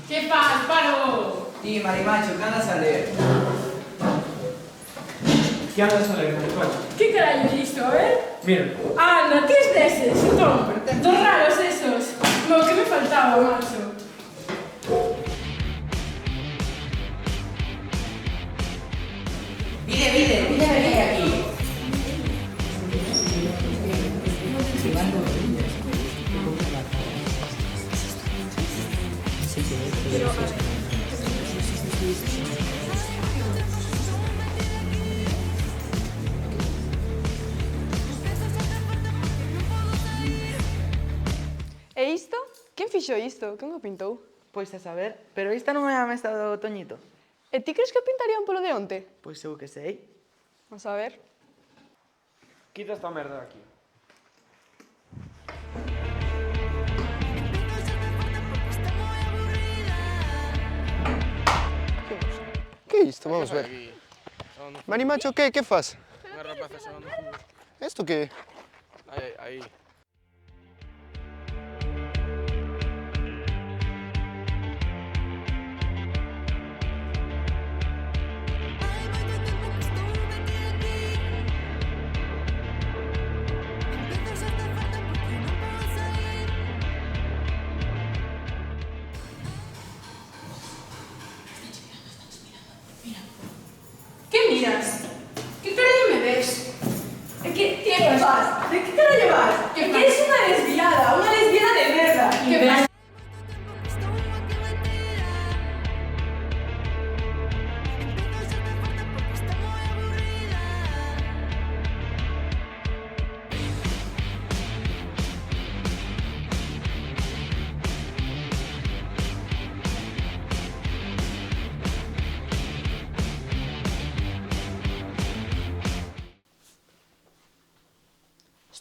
Que faz, paro? Ti, Marimacho, que andas a ler? Que andas a ler, Marimacho? Que carallo é isto, a ver? Mira, Anda, tes deses, entón. Dos raros esos. No, que me faltaba, macho. Vide aquí. E isto? Quen fixo isto? Quen o pintou? Pois a saber, pero esta non é a mesa do Toñito. E ti crees que o pintarían polo de onte? Pois eu que sei. A saber. quita esta merda de aquí. Que é isto? Vamos ver. Marimacho, que faz? Unha rapaza xogando fútbol. Isto que é? Aí. Que miras? Que carallo me ves? É que tienes vas. De que carallo vas? Que eres unha lesbiana de merda. Que vas?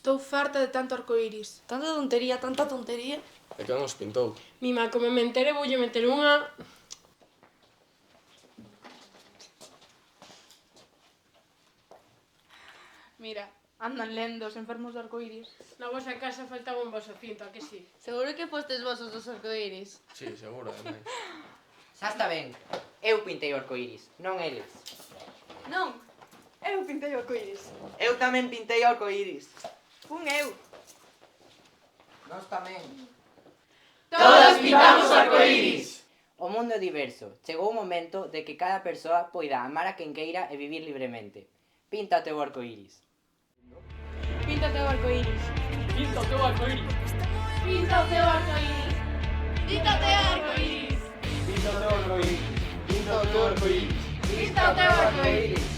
Estou farta de tanto arcoíris. Tanta tontería. E que nos pintou? Mima, como me entere, voulle meter unha... Mira, andan lendo os enfermos de arcoíris. Na vosa casa faltaba un voso cinto, a que sí? Seguro que postes vosos dos arcoíris. Sí, seguro, ademais. Xa está ben. Eu pintei o arcoíris, non eles. Non, eu pintei o arcoíris. Eu tamén pintei o arcoíris. Fun eu. Nós tamén. Todos pintamos o arcoíris. O mundo é diverso. Chegou o momento de que cada persoa poida amar a quen queira e vivir libremente. Pinta o teu arcoíris. Píntate o arcoíris. Pinta o teu arcoíris. Pinta o teu arcoíris. Píntate o arcoíris. Pinta o teu arcoíris. Pinta o teu arcoíris. Pinta o teu arcoíris.